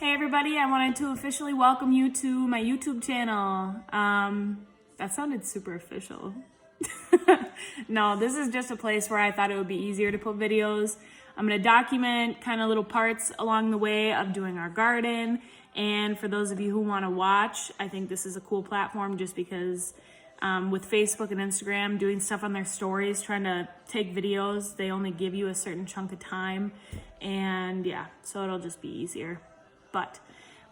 Hey everybody, I wanted to officially welcome you to my YouTube channel. That sounded super official. No, this is just a place where I thought it would be easier to put videos. I'm gonna document kind of little parts along the way of doing our garden. And for those of you who wanna watch, I think this is a cool platform just because with Facebook and Instagram, doing stuff on their stories, trying to take videos, they only give you a certain chunk of time. And yeah, so it'll just be easier. But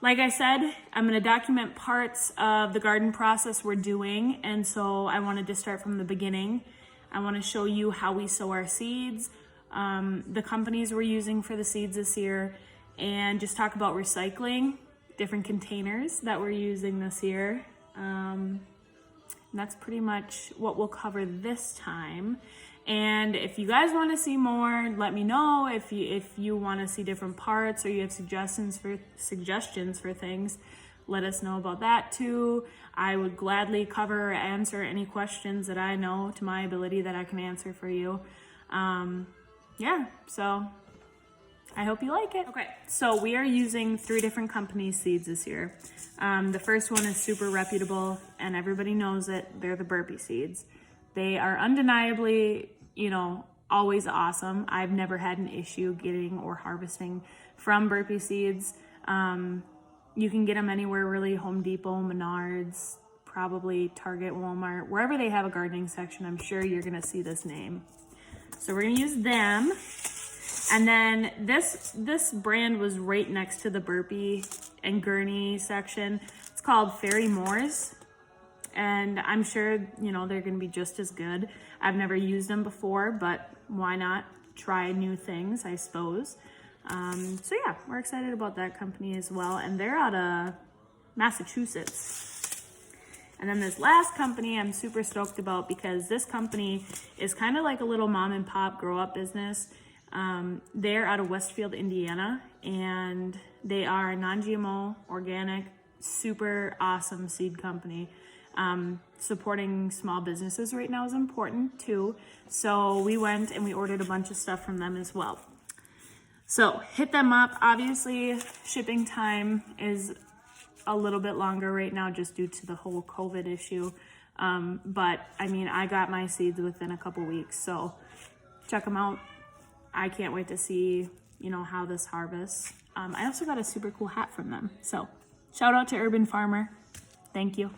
like I said, I'm going to document parts of the garden process we're doing. And so I wanted to start from the beginning. I want to show you how we sow our seeds, the companies we're using for the seeds this year, and just talk about recycling, different containers that we're using this year. And that's pretty much what we'll cover this time. And if you guys want to see more, let me know. If you want to see different parts or you have suggestions for things, let us know about that too. I would gladly cover or answer any questions that I know to my ability that I can answer for you. Yeah, so I hope you like it. Okay, so we are using 3 different companies' seeds this year. The first one is super reputable and everybody knows it. They're the Burpee seeds. They are undeniably, always awesome. I've never had an issue getting or harvesting from Burpee seeds. You can get them anywhere really, Home Depot, Menards, probably Target, Walmart, wherever they have a gardening section, I'm sure you're gonna see this name. So we're gonna use them. And then this brand was right next to the Burpee and Gurney section. It's called Fairy Moors. And I'm sure, they're gonna be just as good. I've never used them before, but why not try new things, I suppose. So yeah, we're excited about that company as well. And they're out of Massachusetts. And then this last company I'm super stoked about because this company is kind of like a little mom and pop grow up business. They're out of Westfield, Indiana, and they are a non-GMO, organic, super awesome seed company. Supporting small businesses right now is important too. So we went and we ordered a bunch of stuff from them as well. So hit them up. Obviously, shipping time is a little bit longer right now just due to the whole COVID issue. But I mean, I got my seeds within a couple weeks, so check them out. I can't wait to see, how this harvests. I also got a super cool hat from them. So shout out to Urban Farmer. Thank you.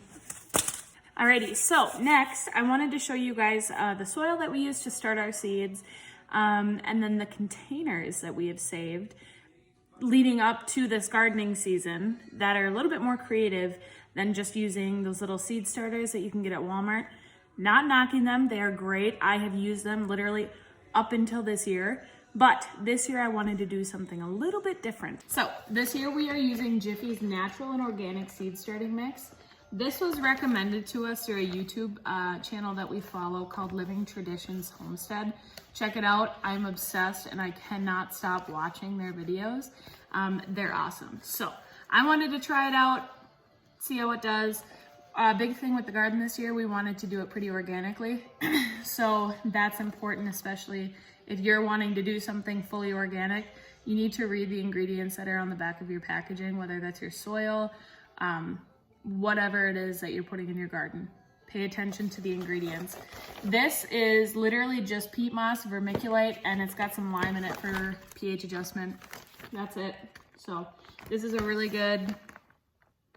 Alrighty, so next I wanted to show you guys the soil that we use to start our seeds, and then the containers that we have saved leading up to this gardening season that are a little bit more creative than just using those little seed starters that you can get at Walmart. Not knocking them, they are great. I have used them literally up until this year, but this year I wanted to do something a little bit different. So this year we are using Jiffy's natural and organic seed starting mix. This was recommended to us through a YouTube channel that we follow called Living Traditions Homestead. Check it out. I'm obsessed and I cannot stop watching their videos. They're awesome. So I wanted to try it out, see how it does. Big thing with the garden this year, we wanted to do it pretty organically. So that's important, especially if you're wanting to do something fully organic. You need to read the ingredients that are on the back of your packaging, whether that's your soil, whatever it is that you're putting in your garden. Pay attention to the ingredients. This is literally just peat moss, vermiculite, and it's got some lime in it for pH adjustment. That's it. So this is a really good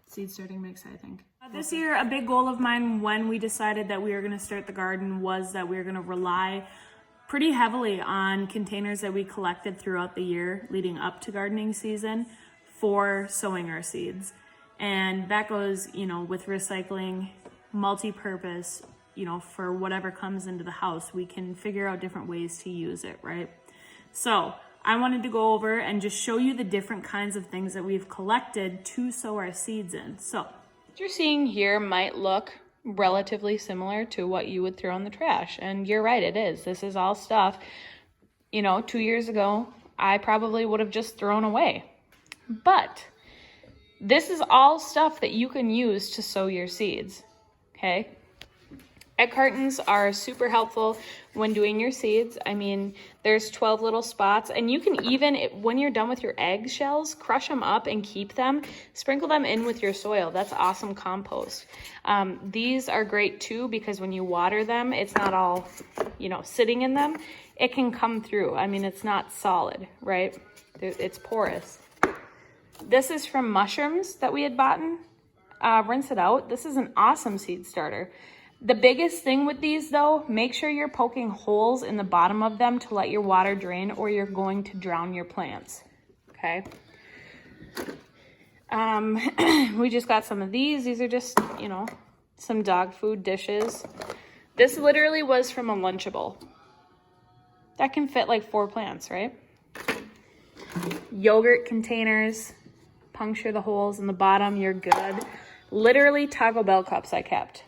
seed starting mix, I think. This year, a big goal of mine when we decided that we were gonna start the garden was that we were gonna rely pretty heavily on containers that we collected throughout the year leading up to gardening season for sowing our seeds. And that goes, with recycling, multi-purpose, for whatever comes into the house, we can figure out different ways to use it, right? So I wanted to go over and just show you the different kinds of things that we've collected to sow our seeds in. So what you're seeing here might look relatively similar to what you would throw in the trash. And you're right, it is. This is all stuff, 2 years ago, I probably would have just thrown away. But this is all stuff that you can use to sow your seeds, okay? Egg cartons are super helpful when doing your seeds. I mean, there's 12 little spots, and you can even, when you're done with your egg shells, crush them up and keep them. Sprinkle them in with your soil. That's awesome compost. These are great too, because when you water them, it's not all, you know, sitting in them. It can come through. I mean, it's not solid, right? It's porous. This is from mushrooms that we had bought. Rinse it out. This is an awesome seed starter. The biggest thing with these though, make sure you're poking holes in the bottom of them to let your water drain, or you're going to drown your plants, okay? We just got some of these. These are just, you know, some dog food dishes. This literally was from a Lunchable. That can fit like 4 plants, right? Yogurt containers, puncture the holes in the bottom, you're good. Literally Taco Bell cups I kept.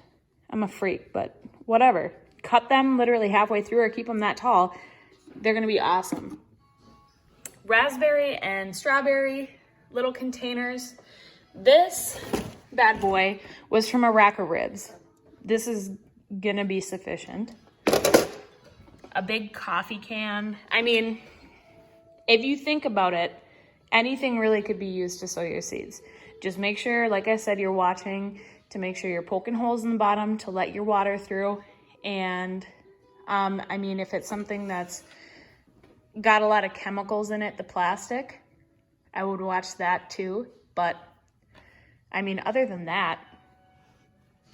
I'm a freak, but whatever. Cut them literally halfway through or keep them that tall. They're gonna be awesome. Raspberry and strawberry little containers. This bad boy was from a rack of ribs. This is gonna be sufficient. A big coffee can. I mean, if you think about it, anything really could be used to sow your seeds. Just make sure, like I said, you're watching to make sure you're poking holes in the bottom to let your water through. And I mean, if it's something that's got a lot of chemicals in it, the plastic, I would watch that too. But I mean, other than that,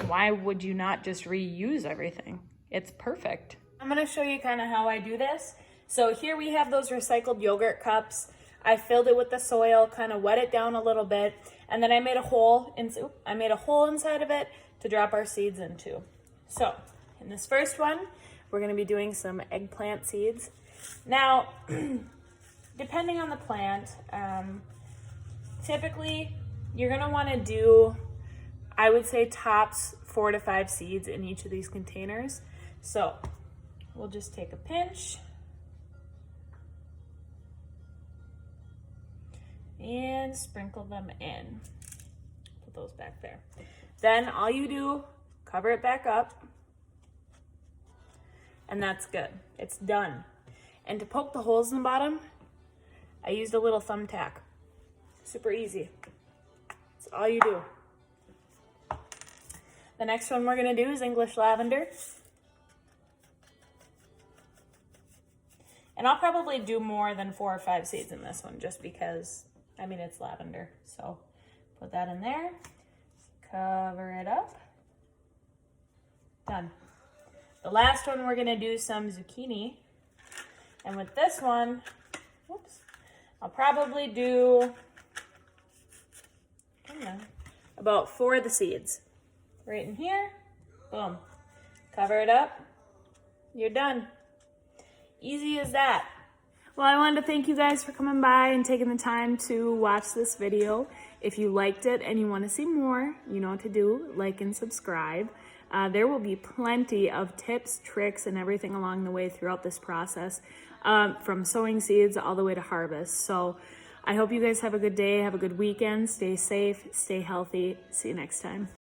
why would you not just reuse everything? It's perfect. I'm gonna show you kind of how I do this. So here we have those recycled yogurt cups. I filled it with the soil, kind of wet it down a little bit, and then I made a hole inside of it to drop our seeds into. So in this first one, we're gonna be doing some eggplant seeds. Now, depending on the plant, typically you're gonna wanna do, I would say tops 4 to 5 seeds in each of these containers. So we'll just take a pinch and sprinkle them in. Put those back there. Then all you do, cover it back up, and that's good. It's done. And to poke the holes in the bottom, I used a little thumbtack. Super easy. That's all you do. The next one we're gonna do is English lavender. And I'll probably do more than 4 or 5 seeds in this one just because, I mean, it's lavender. So put that in there, cover it up, done. The last one, we're gonna do some zucchini. And with this one, whoops, I'll probably do, about 4 of the seeds. Right in here, boom. Cover it up, you're done. Easy as that. Well, I wanted to thank you guys for coming by and taking the time to watch this video. If you liked it and you want to see more, you know what to do, like and subscribe. There will be plenty of tips, tricks, and everything along the way throughout this process, from sowing seeds all the way to harvest. So I hope you guys have a good day, have a good weekend, stay safe, stay healthy. See you next time.